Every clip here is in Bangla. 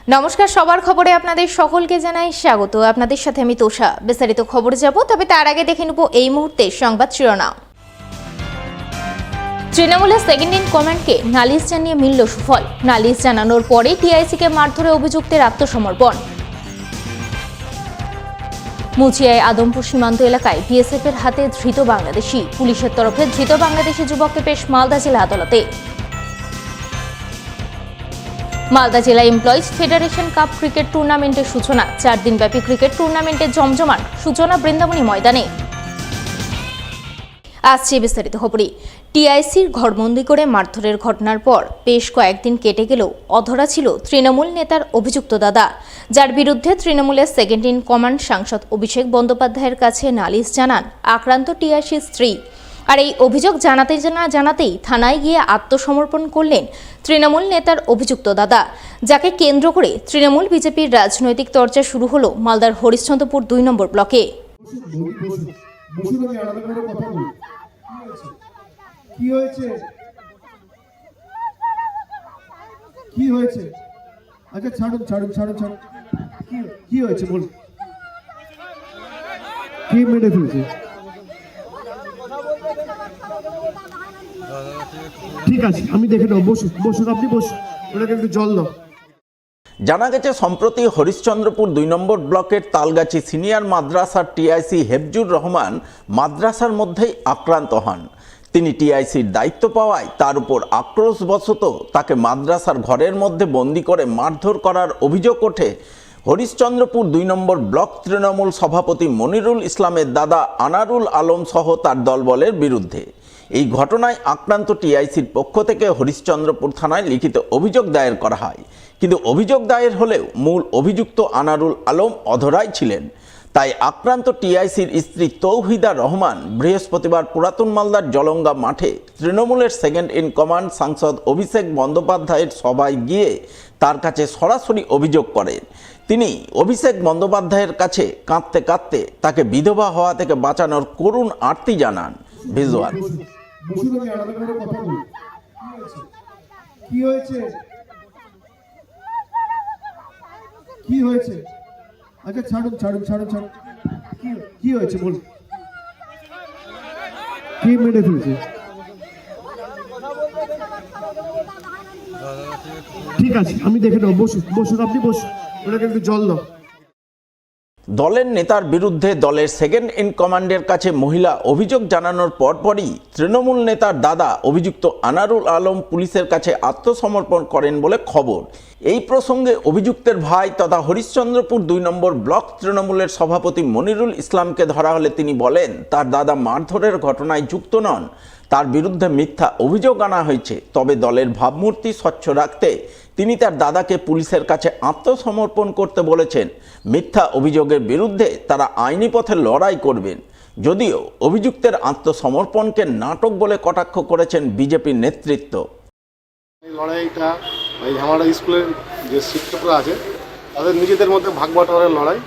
নমস্কার, সবার খবরে আপনাদের সকলকে জানাই স্বাগত। আপনাদের সাথে আমি তোষা। বিস্তারিত খবরে যাব, তবে তার আগে দেখে নেব এই মুহূর্তে সংবাদ শিরোনাম। তৃণমূলের সেকেন্ড ইন কমান্ডকে নালিশ জানিয়ে মিলল সুফল। নালিশ জানানোর পরে টিআইসিকে মারধরে অভিযুক্তের আত্মসমর্পণ। মুচিয়ায় আদমপুর সীমান্ত এলাকায় বিএসএফ এর হাতে ধৃত বাংলাদেশি। পুলিশের তরফে ধৃত বাংলাদেশি যুবককে পেশ মালদা জেলা আদালতে। মালদা জেলা এমপ্লয়িজ ফেডারেশন কাপ ক্রিকেট টুর্নামেন্টের সূচনা। 4 দিনব্যাপী ক্রিকেট টুর্নামেন্টের জমজমাট সূচনা বৃন্দাবনী ময়দানে। আসছে বিস্তারিত খবরে। টিআইসির ঘরবন্দি করে মারধরের ঘটনার পর বেশ কয়েকদিন কেটে গেলেও অধরা ছিল তৃণমূল নেতার অভিযুক্ত দাদা, যার বিরুদ্ধে তৃণমূলের সেকেন্ড ইন কমান্ড সাংসদ অভিষেক বন্দ্যোপাধ্যায়ের কাছে নালিশ জানান আক্রান্ত টিআইসির স্ত্রী। আর এই অভিযোগ জানাতেই থানায় গিয়ে আত্মসমর্পণ করলেন তৃণমূল নেতার অভিযুক্ত দাদা, যাকে কেন্দ্র করে তৃণমূল বিজেপির রাজনৈতিক চর্চা শুরু হলো মালদার হরিশ্চন্দ্রপুর 2 নম্বর ব্লকে। কি হয়েছে? আচ্ছা ছাড়ুন। কি হয়েছে বল। কি মেরে ফেলছে? ঠিক আছে, আমি দেখে নেব। বসুন, আপনি বসুন, ওটাকে একটু জল দাও। জানা গেছে, সম্প্রতি হরিশ্চন্দ্রপুর 2 নম্বর ব্লকের তালগাছি সিনিয়র মাদ্রাসার টিআইসি হেফজুর রহমান মাদ্রাসার মধ্যেই আক্রান্ত হন। তিনি টিআইসির দায়িত্ব পাওয়ায় তার উপর আক্রোশবশত তাকে মাদ্রাসার ঘরের মধ্যে বন্দি করে মারধর করার অভিযোগ ওঠে হরিশ্চন্দ্রপুর 2 নম্বর ব্লক তৃণমূল সভাপতি মনিরুল ইসলামের দাদা আনারুল আলম সহ তার দলবলের বিরুদ্ধে। এই ঘটনায় আক্রান্ত টিআইসির পক্ষ থেকে হরিশ্চন্দ্রপুর থানায় লিখিত অভিযোগ দায়ের করা হয়, কিন্তু অভিযোগ দায়ের হলেও মূল অভিযুক্ত আনারুল আলম অধরাই ছিলেন। তাই আক্রান্ত টিআইসির স্ত্রী তৌহিদা রহমান বৃহস্পতিবার পুরাতন মালদার জলঙ্গা মাঠে তৃণমূলের সেকেন্ড ইন কমান্ড সাংসদ অভিষেক বন্দ্যোপাধ্যায়ের সভায় গিয়ে তার কাছে সরাসরি অভিযোগ করেন। তিনি অভিষেক বন্দ্যোপাধ্যায়ের কাছে কাঁদতে কাঁদতে তাকে বিধবা হওয়া থেকে বাঁচানোর করুণ আর্তি জানান। ভিজুয়াল। কি হয়েছে? আচ্ছা ছাড়ুন। কি হয়েছে বল। কি মেরে ফেলছে? ঠিক আছে, আমি দেখে নেব। বসুন, আপনি বসুন, ওটাকে একটু জল দাও। দলের নেতার বিরুদ্ধে দলের সেকেন্ড ইন কমান্ডের কাছে মহিলা অভিযোগ জানানোর পরপরই তৃণমূল নেতার দাদা অভিযুক্ত আনারুল আলম পুলিশের কাছে আত্মসমর্পণ করেন বলে খবর। এই প্রসঙ্গে অভিযুক্তের ভাই তথা হরিশ্চন্দ্রপুর 2 নম্বর ব্লক তৃণমূলের সভাপতি মনিরুল ইসলামকে ধরা হলে তিনি বলেন তার দাদা মারধরের ঘটনায় যুক্ত নন, তার বিরুদ্ধে মিথ্যা অভিযোগ আনা হয়েছে। তবে দলের ভাবমূর্তি স্বচ্ছ রাখতে তিনি তার দাদাকে পুলিশের কাছে আত্মসমর্পণ করতে বলেছেন। মিথ্যা অভিযোগের বিরুদ্ধে তারা আইনি পথে লড়াই করবেন। যদিও অভিযুক্তের আত্মসমর্পণকে নাটক বলে কটাক্ষ করেছেন বিজেপির নেতৃত্ব। এই লড়াইটা আমার স্কুলের যে শিক্ষকরা আছে তাদের নিজেদের মধ্যে ভাগ বাটোয়ারের লড়াই।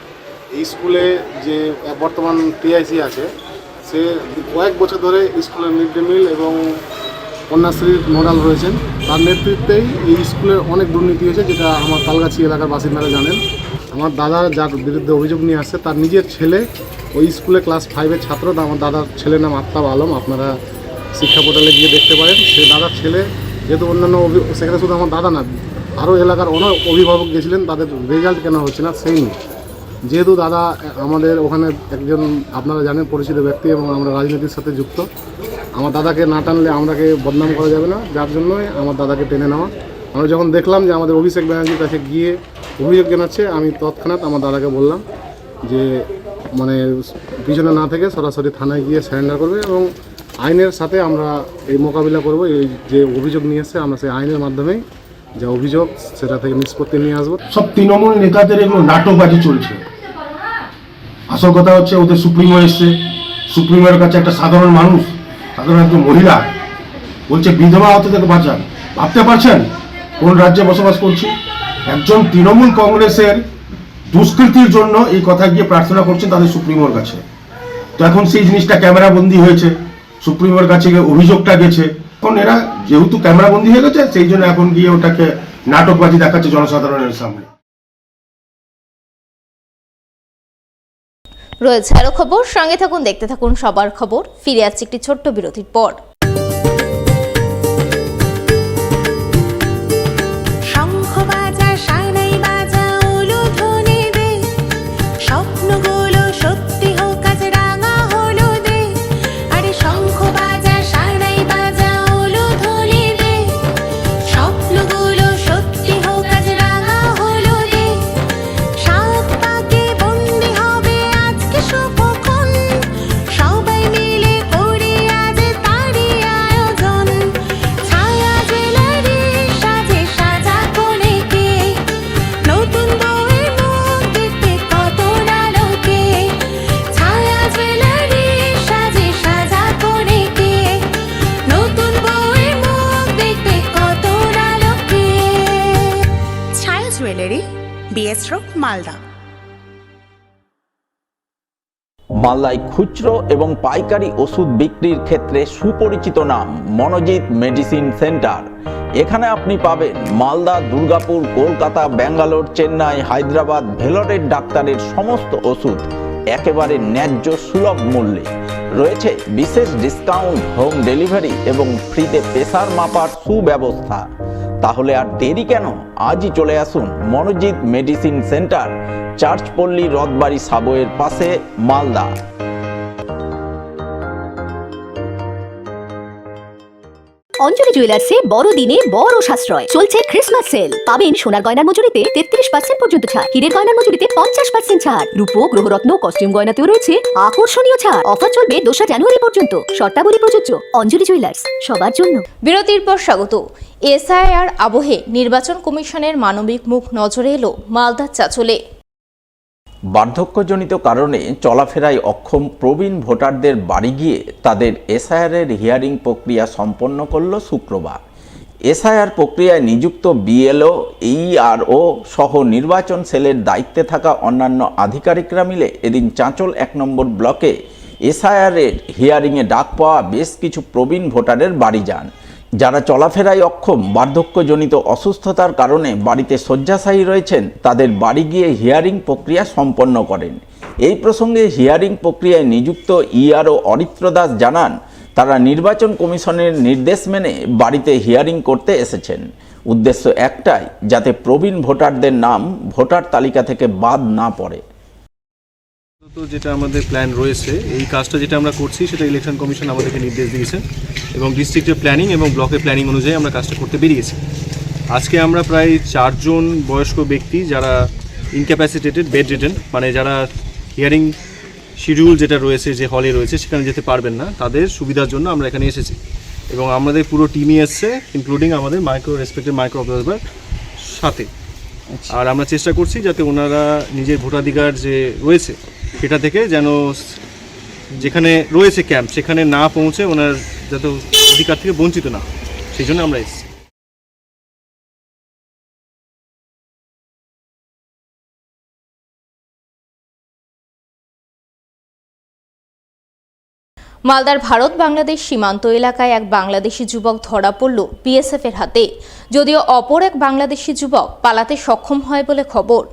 এই স্কুলে যে বর্তমান টিআইসি আছে সে কয়েক বছর ধরে স্কুলের মিড ডে মিল এবং কন্যাশ্রীর নোডাল রয়েছেন। তার নেতৃত্বেই এই স্কুলের অনেক দুর্নীতি হয়েছে, যেটা আমার তালগাছি এলাকার বাসিন্দারা জানেন। আমার দাদা যার বিরুদ্ধে অভিযোগ নিয়ে আসছে তার নিজের ছেলে ওই স্কুলে ক্লাস 5-এর ছাত্র। আমার দাদার ছেলের নাম আফতাব আলম, আপনারা শিক্ষা পোর্টালে গিয়ে দেখতে পারেন। সে দাদার ছেলে যেহেতু অন্যান্য সেখানে শুধু আমার দাদা না, আরও এলাকার অনেক অভিভাবক গেছিলেন, তাদের রেজাল্ট কেন হচ্ছে না সেই নিয়ে। যেহেতু দাদা আমাদের ওখানে একজন আপনারা জানেন পরিচিত ব্যক্তি এবং আমরা রাজনীতির সাথে যুক্ত, আমার দাদাকে না টানলে আমরাকে বদনাম করা যাবে না, যার জন্যই আমার দাদাকে টেনে নেওয়া। আমরা যখন দেখলাম যে আমাদের অভিষেক ব্যানার্জির কাছে গিয়ে অভিযোগ জানাচ্ছে, আমি তৎক্ষণাৎ আমার দাদাকে বললাম যে পিছনে না থেকে সরাসরি থানায় গিয়ে সারেন্ডার করবে এবং আইনের সাথে আমরা এই মোকাবিলা করব। এই যে অভিযোগ নিয়ে এসছে আমরা সেই আইনের মাধ্যমেই যা অভিযোগ সেটা থেকে নিষ্পত্তি নিয়ে আসবো। সব তৃণমূল নেতাদের এগুলো নাটকবাজি চলছে। আসল কথা হচ্ছে ওদের সুপ্রিমো এসছে, সুপ্রিমোর কাছে একটা সাধারণ মানুষ, সাধারণ একজন মহিলা বলছে বিধবা হতে থেকে বাঁচান। ভাবতে পারছেন কোন রাজ্যে বসবাস করছি? একজন তৃণমূল কংগ্রেসের দুষ্কৃতির জন্য এই কথা গিয়ে প্রার্থনা করছেন তাদের সুপ্রিমোর কাছে। তো এখন সেই জিনিসটা ক্যামেরা বন্দি হয়েছে, সুপ্রিমোর কাছে অভিযোগটা গেছে। এখন এরা যেহেতু ক্যামেরা বন্দি হয়ে গেছে সেই জন্য এখন গিয়ে ওটাকে নাটকবাজি দেখাচ্ছে জনসাধারণের সামনে। রয়েছে আরো খবর, সঙ্গে থাকুন, দেখতে থাকুন সবার খবর। ফিরে আসছে একটি ছোট্ট বিরতির পর। Jewellery, BS road, Malda. মালদায় খুচরো এবং পাইকারি ওষুধ বিক্রির ক্ষেত্রে সুপরিচিত নাম মনোজিৎ মেডিসিন সেন্টার। এখানে আপনি পাবেন মালদা, দুর্গাপুর, কলকাতা, ব্যাঙ্গালোর, চেন্নাই, হায়দ্রাবাদ, ভেলোরের ডাক্তারের সমস্ত ওষুধ একেবারে ন্যায্য সুলভ মূল্যে। রয়েছে বিশেষ ডিসকাউন্ট, হোম ডেলিভারি এবং ফ্রিতে প্রেসার মাপার সুব্যবস্থা। তাহলে আর দেরি কেন, আজই চলে আসুন মনোজিৎ মেডিসিন সেন্টার, চার্চপল্লী, রথবাড়ি সাবওয়ের পাশে, মালদা। অঞ্জলি জুয়েলার্সে বড়দিনে বড় সাশ্রয় চলছে ক্রিসমাস সেল। পাবেন সোনার গয়নার মজুরিতে 33% পর্যন্ত ছাড়, হীরের গয়নার মজুরিতে 50% ছাড়, রূপো, গ্রহরত্ন, কস্টিউম গয়নাতেও রয়েছে আকর্ষণীয় ছাড়। অফার চলবে 2 জানুয়ারি পর্যন্ত। শর্তাবলী প্রযোজ্য। অঞ্জলি জুয়েলার্স, সবার জন্য। বিরতির পর স্বাগত। এসআইআর আবহে নির্বাচন কমিশনের মানবিক মুখ নজরে এলো মালদার চাঁচলে। বার্ধক্যজনিত কারণে চলাফেরায় অক্ষম প্রবীণ ভোটারদের বাড়ি গিয়ে তাদের এসআইআরের হিয়ারিং প্রক্রিয়া সম্পন্ন করল শুক্রবার। এসআইআর প্রক্রিয়ায় নিযুক্ত বিএলও, ইআরও সহ নির্বাচন সেলের দায়িত্বে থাকা অন্যান্য আধিকারিকরা মিলে এদিন চাঁচল 1 নম্বর ব্লকে এসআইআরের হিয়ারিংয়ে ডাক পাওয়া বেশ কিছু প্রবীণ ভোটারের বাড়ি যান। যারা চলাফেরায় অক্ষম, বার্ধক্যজনিত অসুস্থতার কারণে বাড়িতে শয্যাশায়ী রয়েছেন, তাদের বাড়ি গিয়ে হিয়ারিং প্রক্রিয়া সম্পন্ন করেন। এই প্রসঙ্গে হিয়ারিং প্রক্রিয়ায় নিযুক্ত ইআরও অরিত্র দাস জানান, তারা নির্বাচন কমিশনের নির্দেশ মেনে বাড়িতে হিয়ারিং করতে এসেছেন। উদ্দেশ্য একটাই, যাতে প্রবীণ ভোটারদের নাম ভোটার তালিকা থেকে বাদ না পড়ে। তো যেটা আমাদের প্ল্যান রয়েছে, এই কাজটা যেটা আমরা করছি সেটা ইলেকশন কমিশন আমাদেরকে নির্দেশ দিয়েছে এবং ডিস্ট্রিক্টের প্ল্যানিং এবং ব্লকের প্ল্যানিং অনুযায়ী আমরা কাজটা করতে বেরিয়েছি। আজকে আমরা প্রায় 4 জন বয়স্ক ব্যক্তি যারা ইনক্যাপাসিটেটেড, বেড রিটেন, মানে যারা হিয়ারিং শিডিউল যেটা রয়েছে, যে হলে রয়েছে সেখানে যেতে পারবেন না, তাদের সুবিধার জন্য আমরা এখানে এসেছি এবং আমাদের পুরো টিমই এসছে, ইনক্লুডিং আমাদের রেসপেক্টেড মাইক্রো অবজারভার সাথে। আর আমরা চেষ্টা করছি যাতে ওনারা নিজের ভোটাধিকার যে রয়েছে সেটা থেকে যেন যেখানে রয়েছে ক্যাম্প সেখানে না পৌঁছে ওনার যাতে অধিকার থেকে বঞ্চিত না, সেই জন্য আমরা এসেছি। মালদার ভারত বাংলাদেশ সীমান্ত এলাকায় এক বাংলাদেশি যুবক ধরা পড়ল বিএসএফের হাতে। যদিও অপর এক বাংলাদেশি যুবক পালাতে সক্ষম হয় বলে খবর।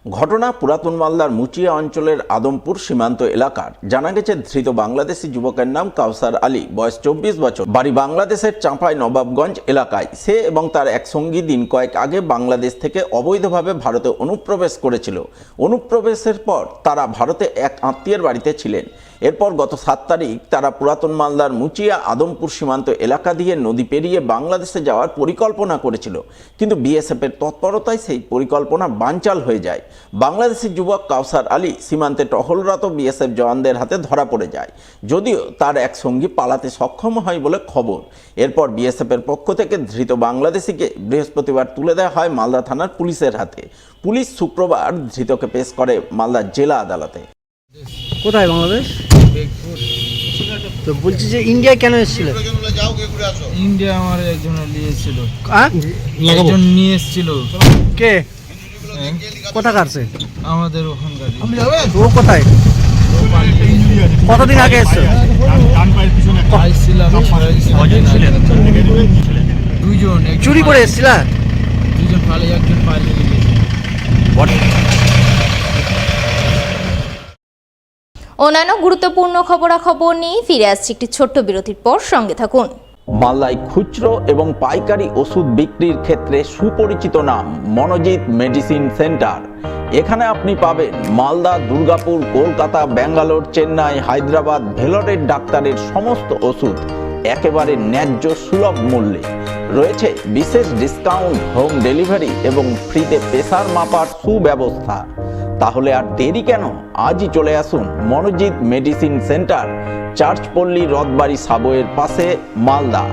ঘটনা পুরাতন মালদার মুচিয়া অঞ্চলের আদমপুর সীমান্ত এলাকার। জানা গেছে, ধৃত বাংলাদেশি যুবকের নাম কাউসার আলী, বয়স 24 বছর, বাড়ি বাংলাদেশের চাঁপাই নবাবগঞ্জ এলাকায়। সে এবং তার এক সঙ্গী দিন কয়েক আগে বাংলাদেশ থেকে অবৈধভাবে ভারতে অনুপ্রবেশ করেছিল। অনুপ্রবেশের পর তারা ভারতে এক আত্মীয়ের বাড়িতে ছিলেন। এরপর গত 7 তারিখ তারা পুরাতন মালদার মুচিয়া আদমপুর সীমান্ত এলাকা দিয়ে নদী পেরিয়ে বাংলাদেশে যাওয়ার পরিকল্পনা করেছিল, কিন্তু বিএসএফের তৎপরতায় সেই পরিকল্পনা বানচাল হয়ে যায়। বাংলাদেশি যুবক কাউসার আলী সীমান্তে টহলরত বিএসএফ জওয়ানদের হাতে ধরা পড়ে যায়, যদিও তার এক সঙ্গী পালাতে সক্ষম হয় বলে খবর। এরপর বিএসএফের পক্ষ থেকে ধৃত বাংলাদেশিকে বৃহস্পতিবার তুলে দেওয়া হয় মালদা থানার পুলিশের হাতে। পুলিশ শুক্রবার ধৃতকে পেশ করে মালদা জেলা আদালতে। কোথায় বাংলাদেশ? তো বলছি যে ইন্ডিয়া কেন এসেছিল? ইন্ডিয়া আমার একজন নিয়ে এসেছিল। একজন নিয়ে এসেছিল। কে? কোথাকার সে? আমাদের ওখানকার। ও কোথায়? কতদিন আগে এসেছিল? দুজন। চুরি করে এসেছিল? দুজন পালিয়ে, একজন পালিয়ে গেছে। অন্যান্য গুরুত্বপূর্ণ খবরাখবর নিয়ে ফিরে আসছি একটি ছোট্ট বিরতির পর, সঙ্গে থাকুন। মালদায় খুচরো এবং পাইকারি ওষুধ বিক্রির ক্ষেত্রে সুপরিচিত নাম মনোজিৎ মেডিসিন সেন্টার। এখানে আপনি পাবেন মালদা, দুর্গাপুর, কলকাতা, ব্যাঙ্গালোর, চেন্নাই, হায়দ্রাবাদ, ভেলোরের ডাক্তারের সমস্ত ওষুধ একেবারে ন্যায্য সুলভ মূল্যে। রয়েছে বিশেষ ডিসকাউন্ট, হোম ডেলিভারি এবং ফ্রিতে প্রেসার মাপার সুব্যবস্থা। তাহলে আর দেরি কেন, আজই চলে আসুন মনোজিৎ মেডিসিন সেন্টার, চার্চপল্লী, রথবাড়ি সাবওয়ের পাশে, মালদা।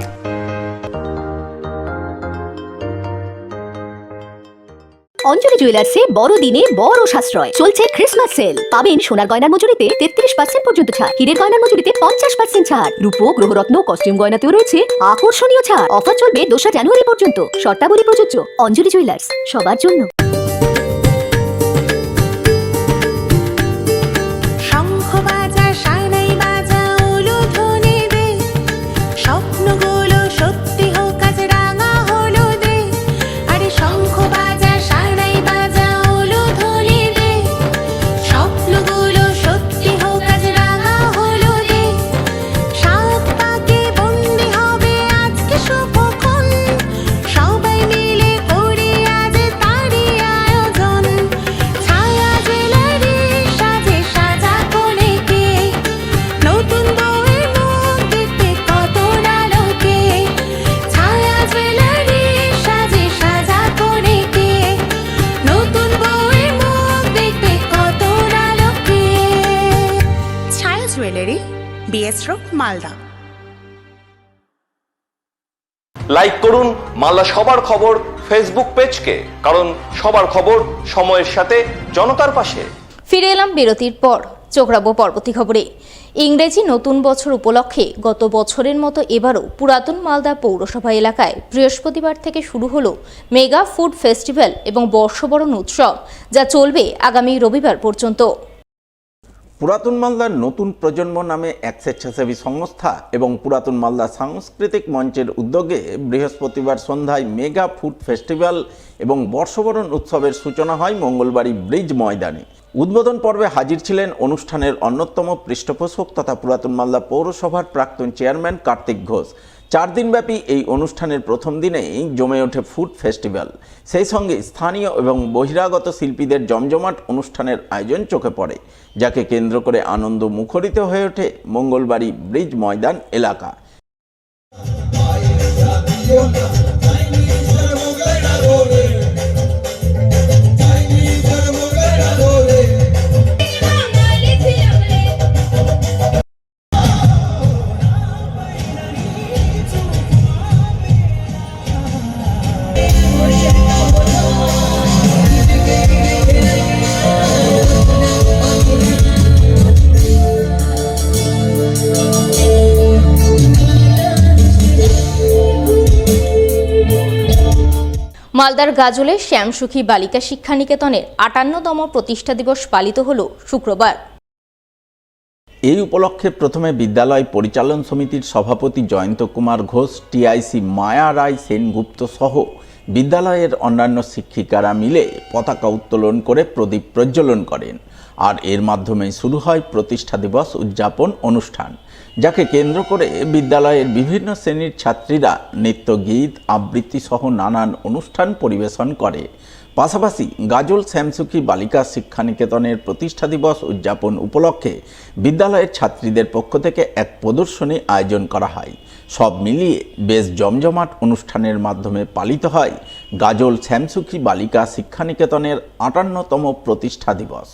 অঞ্জলি জুয়েলার্সে বড়দিনে বড় সাশ্রয় চলছে ক্রিসমাস সেল। পাবেন সোনার গয়নার মজুরিতে 33% পর্যন্ত ছাড়, হীরের গয়নার মজুরিতে 50% ছাড়, রূপো, গ্রহরত্ন, কস্টিউম গয়নাতেও রয়েছে আকর্ষণীয় ছাড়। অফার চলবে 2 জানুয়ারি পর্যন্ত। শর্তাবলী প্রযোজ্য। অঞ্জলি জুয়েলার্স, সবার জন্য। শঙ্খ বাজা, সানাই বাজা, উলুধ্বনি দে, স্বপ্নগুলো সত্যি হোক আজ রাঙা হলুদে। আরে শঙ্খ বাজা, সানাই বাজা, উলুধ্বনি দে, স্বপ্নগুলো সত্যি হোক আজ রাঙা হলুদে। সাত পাকে বন্দি হবে আজকে শুভক্ষণ, সবাই মিলে করি আজ তারই আয়োজন। ছায়া জুয়েলারি সাজে সাজা করে কে, নতুন বউয়ের মুখ দেখতে কত আলোকে। ছায়া জুয়েলারি সাজে সাজা করে কে, নতুন বউয়ের মুখ দেখতে কত আলোকে। ছায়া jewellery, BS road, Malda. Like করুন মালদা সবার খবর ফেসবুক পেজকে, কারণ সবার খবর সময়ের সাথে জনতার পাশে। ফিরে এলাম বিরতির পর, চোখ রাখবো পরবর্তী খবরে। ইংরেজি নতুন বছর উপলক্ষে গত বছরের মতো এবারও পুরাতন মালদা পৌরসভা এলাকায় বৃহস্পতিবার থেকে শুরু হলো মেগা ফুড ফেস্টিভ্যাল এবং বর্ষবরণ উৎসব, যা চলবে আগামী রবিবার পর্যন্ত। পুরাতন মালদার নতুন প্রজন্ম নামে এক স্বেচ্ছাসেবী সংস্থা এবং পুরাতন মালদা সাংস্কৃতিক মঞ্চের উদ্যোগে বৃহস্পতিবার সন্ধ্যায় মেগা ফুড ফেস্টিভ্যাল এবং বর্ষবরণ উৎসবের সূচনা হয় মঙ্গলবাড়ি ব্রিজ ময়দানে। উদ্বোধন পর্বে হাজির ছিলেন অনুষ্ঠানের অন্যতম পৃষ্ঠপোষক তথা পুরাতন মালদা পৌরসভার প্রাক্তন চেয়ারম্যান কার্তিক ঘোষ। 4 দিনব্যাপী এই অনুষ্ঠানের প্রথম দিনেই জমে ওঠে ফুড ফেস্টিভ্যাল। সেই সঙ্গে স্থানীয় এবং বহিরাগত শিল্পীদের জমজমাট অনুষ্ঠানের আয়োজন চোখে পড়ে, যাকে কেন্দ্র করে আনন্দ মুখরিত হয়ে ওঠে মঙ্গলবাড়ি ব্রিজ ময়দান এলাকা। মালদার গাজলে শ্যামসুখী বালিকা শিক্ষা নিকেতনের 58তম প্রতিষ্ঠা দিবস পালিত হল শুক্রবার। এই উপলক্ষে প্রথমে বিদ্যালয় পরিচালন সমিতির সভাপতি জয়ন্ত কুমার ঘোষ, টিআইসি মায়া রায় সেনগুপ্ত সহ বিদ্যালয়ের অন্যান্য শিক্ষিকারা মিলে পতাকা উত্তোলন করে প্রদীপ প্রজ্বলন করেন। আর এর মাধ্যমে শুরু হয় প্রতিষ্ঠা দিবস উদযাপন অনুষ্ঠান, যাকে কেন্দ্র করে বিদ্যালয়ের বিভিন্ন শ্রেণীর ছাত্রীরা নৃত্য, গীত, আবৃত্তি সহ নানান অনুষ্ঠান পরিবেশন করে। পাশাপাশি গাজল শ্যামসুখী বালিকা শিক্ষা নিকেতনের প্রতিষ্ঠা দিবস উদযাপন উপলক্ষে বিদ্যালয়ের ছাত্রীদের পক্ষ থেকে এক প্রদর্শনী আয়োজন করা হয়। সব মিলিয়ে বেশ জমজমাট অনুষ্ঠানের মাধ্যমে পালিত হয় গাজল শ্যামসুখী বালিকা শিক্ষা নিকেতনের 58তম প্রতিষ্ঠা দিবস।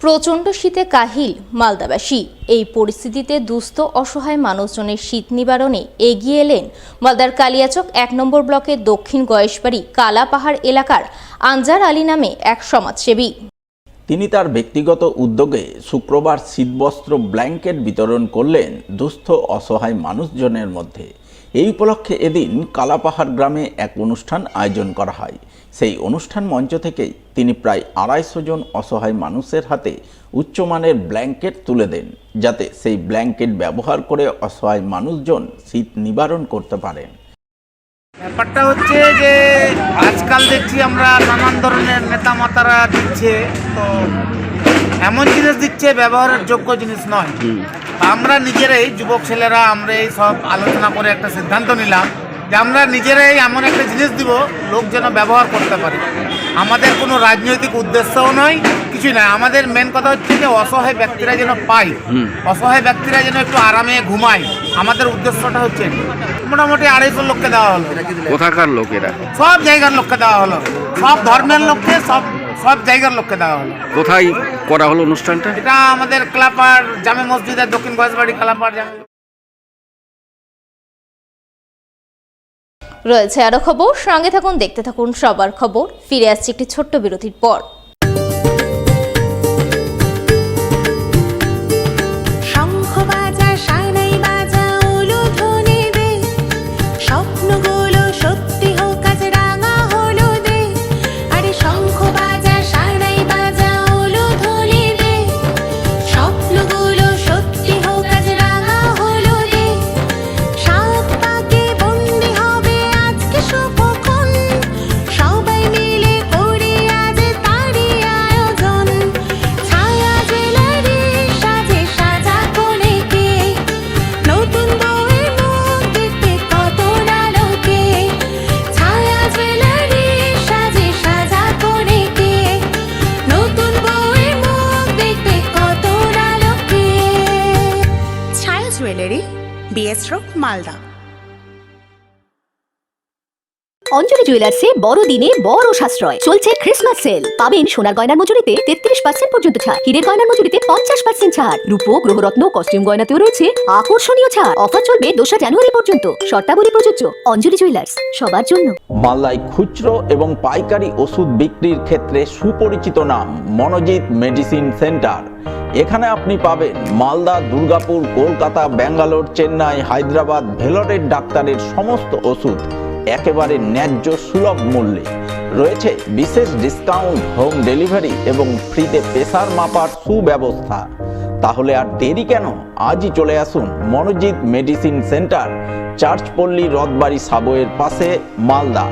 প্রচণ্ড শীতে কাহিল মালদাবাসী। এই পরিস্থিতিতে দুস্থ অসহায় মানুষজনের শীত নিবারণে এগিয়ে এলেন মালদার কালিয়াচক 1 নম্বর ব্লকের দক্ষিণ গয়েশবাড়ি কালাপাহাড় এলাকার আনজার আলী নামে এক সমাজসেবী। তিনি তার ব্যক্তিগত উদ্যোগে শুক্রবার শীতবস্ত্র ব্ল্যাঙ্কেট বিতরণ করলেন দুস্থ অসহায় মানুষজনের মধ্যে। এই উপলক্ষে এদিন কালাপাহাড় গ্রামে এক অনুষ্ঠান আয়োজন করা হয়। সেই অনুষ্ঠান মঞ্চ থেকেই তিনি প্রায় 250 জন অসহায় মানুষের হাতে উচ্চমানের ব্ল্যাঙ্কেট তুলে দেন, যাতে সেই ব্ল্যাঙ্কেট ব্যবহার করে অসহায় মানুষজন শীত নিবারণ করতে পারেন। ব্যাপারটা হচ্ছে যে আজকাল দেখছি আমরা নানান ধরনের নেতা মাতারা দিচ্ছে, তো এমন জিনিস দিচ্ছে ব্যবহারের যোগ্য জিনিস নয়। আমরা নিজেরাই যুবক ছেলেরা আমরা এই সব আলোচনা করে একটা সিদ্ধান্ত নিলাম যে আমরা নিজেরাই এমন একটা জিনিস দিব লোক যেন ব্যবহার করতে পারে। আমাদের কোনো রাজনৈতিক উদ্দেশ্যও নয়, কিছুই নয়। আমাদের মেন কথা হচ্ছে যে অসহায় ব্যক্তিরা যেন পায়, অসহায় ব্যক্তিরা যেন একটু আরামে ঘুমায়। আমাদের উদ্দেশ্যটা হচ্ছে মোটামুটি 250 লোককে দেওয়া হলো। কোথাকার লোকেরা? সব জায়গার লোককে দেওয়া হলো, সব ধর্মের লোককে, সব জায়গার লোককে দেওয়া হলো। কোথায় করা হলো অনুষ্ঠানটা? এটা আমাদের কালাপাহাড় জামে মসজিদের দক্ষিণ গয়েশবাড়ি কালাপাহাড় জামে। রয়েছে আরো খবর, সঙ্গে থাকুন, দেখতে থাকুন সবার খবর। ফিরে আসছে একটি ছোট্ট বিরতির পর। শঙ্খ বাজা সানাই বাজা উলুধ্বনি দে, স্বপ্নগুলো সত্যি হোক আজ রাঙা হলুদে। আরে শঙ্খ বাজা সানাই বাজা উলুধ্বনি দে, স্বপ্নগুলো সত্যি হোক আজ রাঙা হলুদে। সাত পাকে বন্দি হবে আজকে শুভক্ষণ, সবাই মিলে করি আজ তারই আয়োজন। ছায়া জুয়েলারি সাজে সাজা কোণেকে, নতুন বউয়ের মুখ দেখতে কত না লোকে। ছায়া জুয়েলারি সাজে সাজা কোণেকে, নতুন বউয়ের মুখ দেখতে কত না লোকে। ছায়া জুয়েলারি, বিএস রোড, মালদা। অঞ্জলি জুয়েলার্সে বড়দিনে বড় সাশ্রয় চলছে ক্রিসমাস সেল। পাবেন সোনার গয়নার মজুরিতে 33% পর্যন্ত ছাড়, হীরের গয়নার মজুরিতে 50% ছাড়, রূপো গ্রহরত্ন কস্টিউম গয়নাতেও রয়েছে আকর্ষণীয় ছাড়। অফার চলবে 2 জানুয়ারি পর্যন্ত। শর্তাবলী প্রযোজ্য। অঞ্জলি জুয়েলার্স, সবার জন্য। মালদায় খুচরো এবং পাইকারি ওষুধ বিক্রির ক্ষেত্রে সুপরিচিত নাম মনোজিৎ মেডিসিন সেন্টার। এখানে আপনি পাবেন মালদা, দুর্গাপুর, কলকাতা, ব্যাঙ্গালোর, চেন্নাই, হায়দ্রাবাদ, ভেলোরের ডাক্তারের সমস্ত ওষুধ একেবারে ন্যায্য সুলভ মূল্যে। রয়েছে বিশেষ ডিসকাউন্ট, হোম ডেলিভারি এবং ফ্রিতে প্রেসার মাপার সুব্যবস্থা। তাহলে আর দেরি কেন? আজই চলে আসুন মনোজিৎ মেডিসিন সেন্টার, চার্চপল্লী রথবাড়ি সাবওয়ের পাশে, মালদা।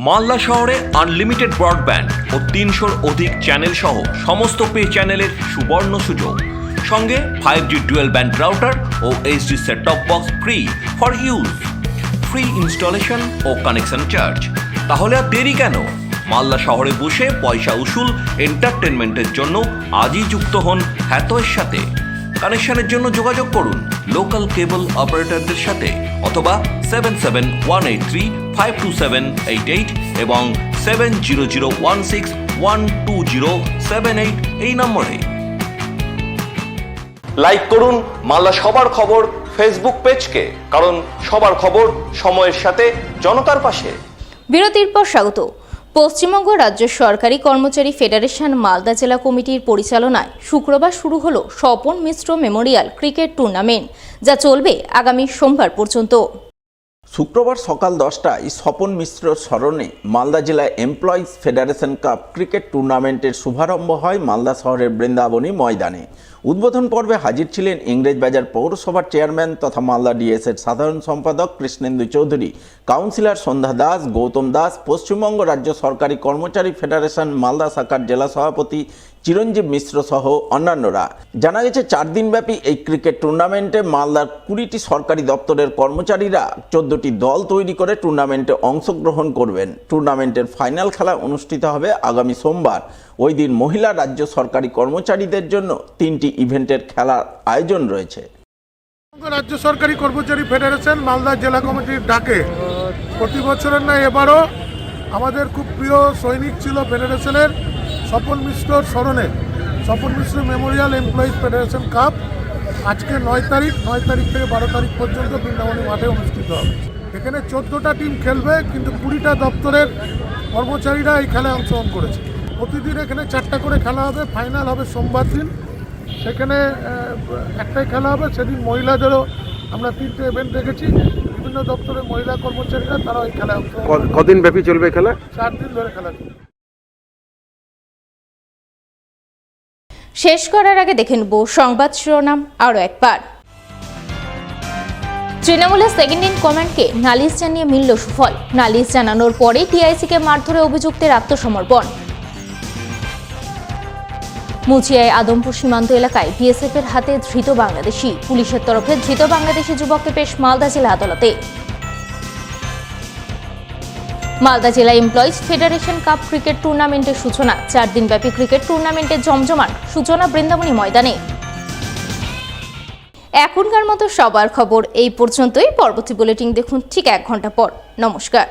মালদা শহরে আনলিমিটেড ব্রডব্যান্ড ও 300-র অধিক চ্যানেল সহ সমস্ত পে চ্যানেলের সুবর্ণ সুযোগ। সঙ্গে 5G ডুয়েল ব্যান্ড রাউটার ও HD set top box free for use. Free installation ও কানেকশন চার্জ। তাহলে আর দেরি কেন? মালদা শহরে বসে পয়সা উসুল এন্টারটেনমেন্টের জন্য আজই যুক্ত হন হ্যাথওয়ের সাথে। কানেকশনের জন্য যোগাযোগ করুন লোকাল কেবল অপারেটরদের সাথে অথবা 7718352788 এবং 7001612078 এই নম্বরে। লাইক করুন মালদা সবার খবর ফেসবুক পেজকে, কারণ সবার খবর সময়ের সাথে জনতার পাশে। বিরতির পর স্বাগত। পশ্চিমবঙ্গ রাজ্য সরকারি কর্মচারী ফেডারেশন মালদা জেলা কমিটির পরিচালনায় শুক্রবার শুরু হলো স্বপন মিশ্র মেমোরিয়াল ক্রিকেট টুর্নামেন্ট, যা চলবে আগামী সোমবার পর্যন্ত। শুক্রবার সকাল 10টায় স্বপন মিশ্র স্মরণে মালদা জেলা এমপ্লয়িজ ফেডারেশন কাপ ক্রিকেট টুর্নামেন্টের শুভারম্ভ হয় মালদা শহরের বৃন্দাবনী ময়দানে। উদ্বোধন পর্বে হাজির ছিলেন ইংরেজবাজার পৌরসভার চেয়ারম্যান তথা মালদা ডিএসের সাধারণ সম্পাদক কৃষ্ণেন্দু চৌধুরী, কাউন্সিলর সন্ধ্যা দাস, গৌতম দাস, পশ্চিমবঙ্গ রাজ্য সরকারি কর্মচারী ফেডারেশন মালদা শাখার জেলা সভাপতি চিরঞ্জীব মিশ্র সহ অন্যান্যরা। জানা গেছে 4 দিনব্যাপী এই ক্রিকেট টুর্নামেন্টে মালদার 20টি সরকারি দপ্তরের কর্মচারীরা 14টি দল তৈরি করে টুর্নামেন্টে অংশগ্রহণ করবেন। টুর্নামেন্টের ফাইনাল খেলা অনুষ্ঠিত হবে আগামী সোমবার। ওই দিন মহিলা রাজ্য সরকারি কর্মচারীদের জন্য 3টি ইভেন্টের খেলার আয়োজন রয়েছে। রাজ্য সরকারি কর্মচারী ফেডারেশন মালদা জেলা কমিটির ডাকে প্রতি বছরের ন্যায় এবারও আমাদের খুব প্রিয় সৈনিক ছিল ফেডারেশনের স্বপন মিশ্রর স্মরণে স্বপন মিশ্র মেমোরিয়াল এমপ্লয়িজ ফেডারেশন কাপ আজকে 9 তারিখ থেকে 12 তারিখ পর্যন্ত বৃন্দাবনী মাঠে অনুষ্ঠিত হবে। এখানে 14টা টিম খেলবে, কিন্তু 20টা দপ্তরের কর্মচারীরা এই খেলায় অংশগ্রহণ করেছে। প্রতিদিন এখানে 4টা করে খেলা হবে, ফাইনাল হবে সোমবার দিন। সেখানে একটাই খেলা হবে, সেদিন মহিলাদেরও আমরা 3টে ইভেন্ট রেখেছি। বিভিন্ন দপ্তরের মহিলা কর্মচারীরা তারা ওই খেলায় অংশগ্রহণ। কদিন ব্যাপী চলবে খেলা? 4 দিন ধরে খেলা চলবে। শেষ করার আগে দেখে নেব সংবাদ শিরোনাম আরও একবার। তৃণমূলের সেকেন্ড ইন কমান্ডকে নালিশ জানিয়ে মিলল সুফল। নালিশ জানানোর পরেই টিআইসিকে মারধরে অভিযুক্তের আত্মসমর্পণ। মুচিয়ায় আদমপুর সীমান্ত এলাকায় বিএসএফের হাতে ধৃত বাংলাদেশি। পুলিশের তরফে ধৃত বাংলাদেশি যুবককে পেশ মালদা জেলা আদালতে। মালদা জেলা এমপ্লয়িজ ফেডারেশন কাপ ক্রিকেট টুর্নামেন্টের সূচনা। 4 দিনব্যাপী ক্রিকেট টুর্নামেন্টের জমজমাট সূচনা বৃন্দাবনী ময়দানে। এখনকার মতো সবার খবর এই পর্যন্তই। পরবর্তী বুলেটিন দেখুন ঠিক 1 ঘন্টা পর। নমস্কার।